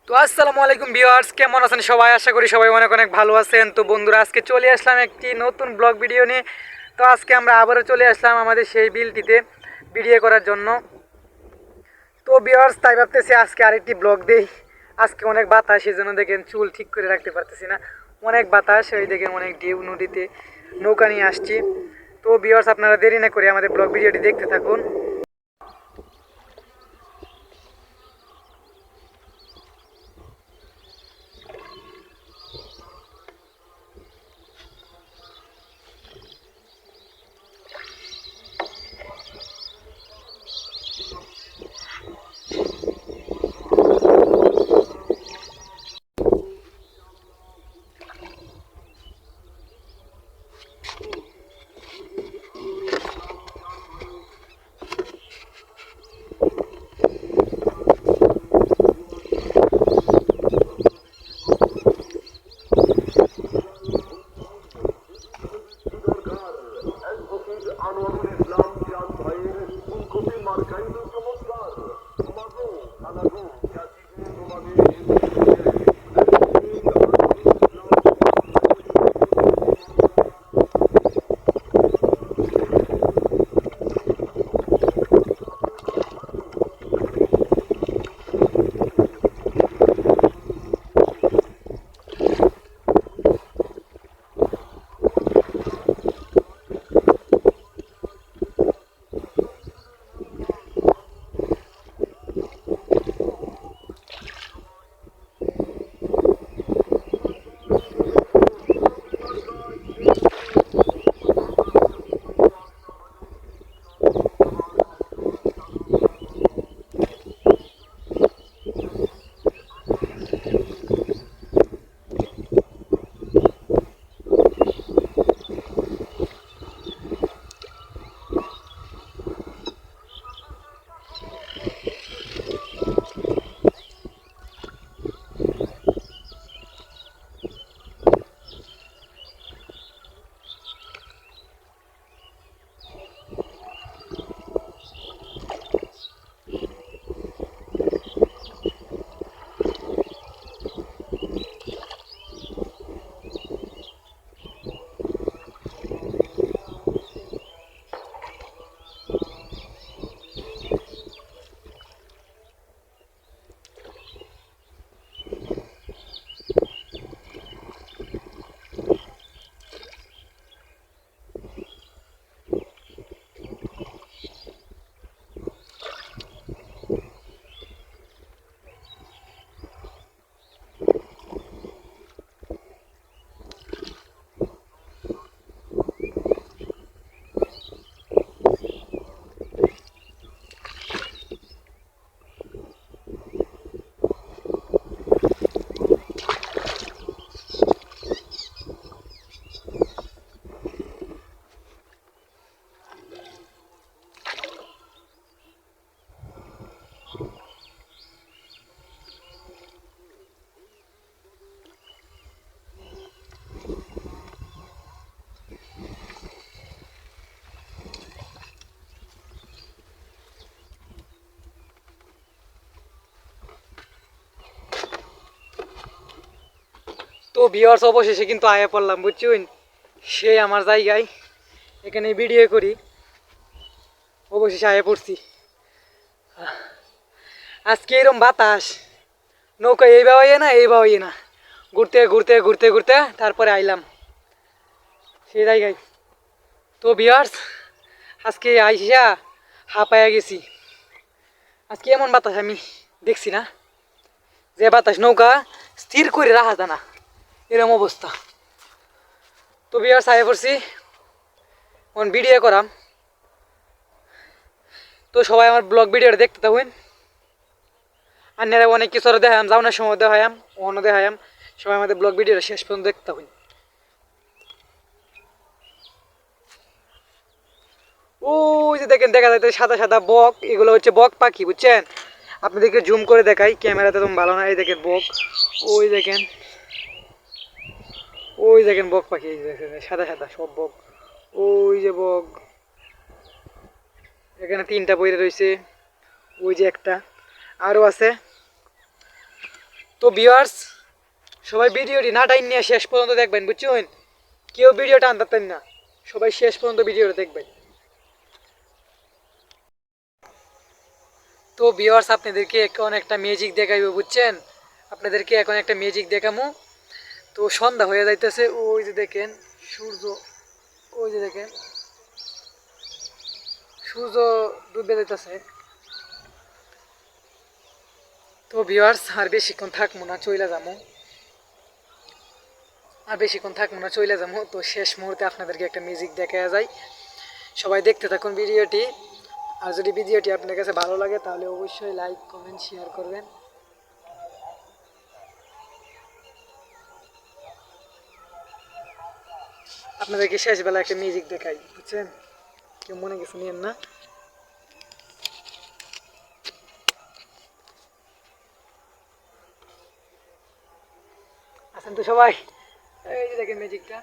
তো আসসালামু আলাইকুম ভিউয়ার্স, কেমন আছেন সবাই? আশা করি সবাই অনেক অনেক ভালো আছেন। তো বন্ধুরা, আজকে চলে আসলাম একটি নতুন ব্লগ ভিডিও নিয়ে। তো আজকে আমরা আবারও চলে আসলাম আমাদের সেই বিলটিতে ভিডিও করার জন্য। তো ভিউয়ার্স, তাই ভাবতেছি আজকে আরেকটি ব্লগ দেই। আজকে অনেক বাতাস, সেই জন্য দেখেন চুল ঠিক করে রাখতে পারতেছি না, অনেক বাতাস। ওই দেখেন অনেক ঢেউ, নদীতে নৌকা নিয়ে আসছি। তো ভিউয়ার্স, আপনারা দেরি না করে আমাদের ব্লগ ভিডিওটি দেখতে থাকুন। তো ভিউয়ার্স, অবশেষে কিন্তু আয়া পড়লাম, বুঝছেন? সে আমার জায়গায়, এখানে ভিডিও করি। অবশেষে আয়া পড়ছি। আজকে এরম বাতাস, নৌকা এই বাওয়াইয়ে না এই বাওয়াইয়ে না, ঘুরতে ঘুরতে ঘুরতে ঘুরতে তারপরে আইলাম সেই জায়গায়। তো ভিউয়ার্স, আজকে আইসা হাঁপায়া গেছি। আজকে এমন বাতাস আমি দেখছি না, যে বাতাস নৌকা স্থির করে রাখা যায় না, এরম অবস্থা। তো ভিউয়ার্স, আয়া পড়ছি, ভিডিও করাম। তো সবাই আমার ব্লগ ভিডিওটা দেখতে থাকুন। আর অনেক কিছু দেখাম, যাওয়ার সময় দেখাম, অন্য দেখাম। সবাই আমাদের ব্লগ ভিডিওটা শেষ পর্যন্ত দেখতে থাকুন। ওই যে দেখেন, দেখা যাচ্ছে সাদা সাদা বক, এগুলো হচ্ছে বক পাখি, বুঝছেন? আপনাদেরকে জুম করে দেখাই, ক্যামেরাতে তো ভালো না। এই দেখেন বক, ওই দেখেন, ওই দেখেন বক পাখি, এই দেখেন সাদা সাদা সব বক। ওই যে বক, এখানে তিনটা বইরে রয়েছে, ওই যে একটা আরও আছে। তো ভিউয়ার্স, সবাই ভিডিওটি না টাইম নিয়ে শেষ পর্যন্ত দেখবেন, বুঝছেন? কেউ ভিডিওটা আনতেন না, সবাই শেষ পর্যন্ত ভিডিওটা দেখবেন। তো ভিউয়ার্স, আপনাদেরকে এখন একটা ম্যাজিক দেখাইব, বুঝছেন? আপনাদেরকে এখন একটা ম্যাজিক দেখামু। তো সন্ধ্যা হয়ে যাইতেছে, ওই যে দেখেন সূর্য, ওই যে দেখেন সূর্য ডুবে যাইতেছে। তো ভিউয়ার্স, আর বেশিক্ষণ থাকবো না, চইলা যাবো। তো শেষ মুহূর্তে আপনাদেরকে একটা মিউজিক দেখা যায়। সবাই দেখতে থাকুন ভিডিওটি। আর যদি ভিডিওটি আপনার কাছে ভালো লাগে তাহলে অবশ্যই লাইক, কমেন্ট, শেয়ার করবেন। আপনাদেরকে শেষবেলা একটা মিউজিক দেখাই, বুঝছেন? কেউ মনে কিছু নিয়েন না। আছেন তো সবাই? এই যে দেখেন ম্যাজিকটা।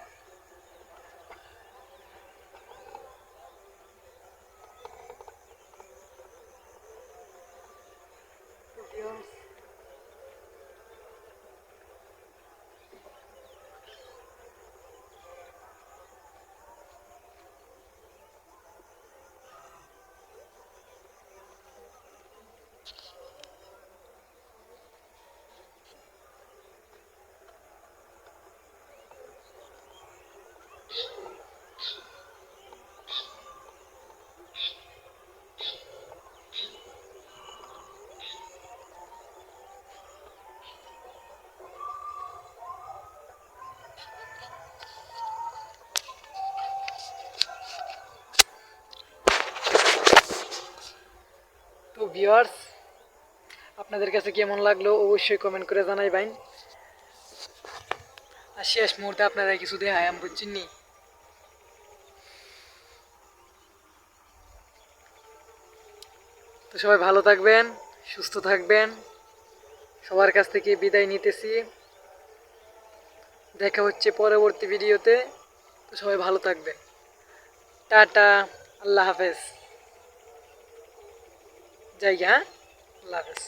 তো ভিউয়ার্স, আপনাদের কাছে কেমন লাগলো অবশ্যই কমেন্ট করে জানাইবেন। আর শেষ মুহূর্তে আপনারা কিছু দেখায় আমি বুঝছেন নি। তো সবাই ভালো থাকবেন, সুস্থ থাকবেন। সবার কাছ থেকে বিদায় নিতেছি। দেখা হচ্ছে পরবর্তী ভিডিওতে। তো সবাই ভালো থাকবেন। টাটা, আল্লাহ হাফেজ। যাই, হ্যাঁ, আল্লাহ হাফেজ।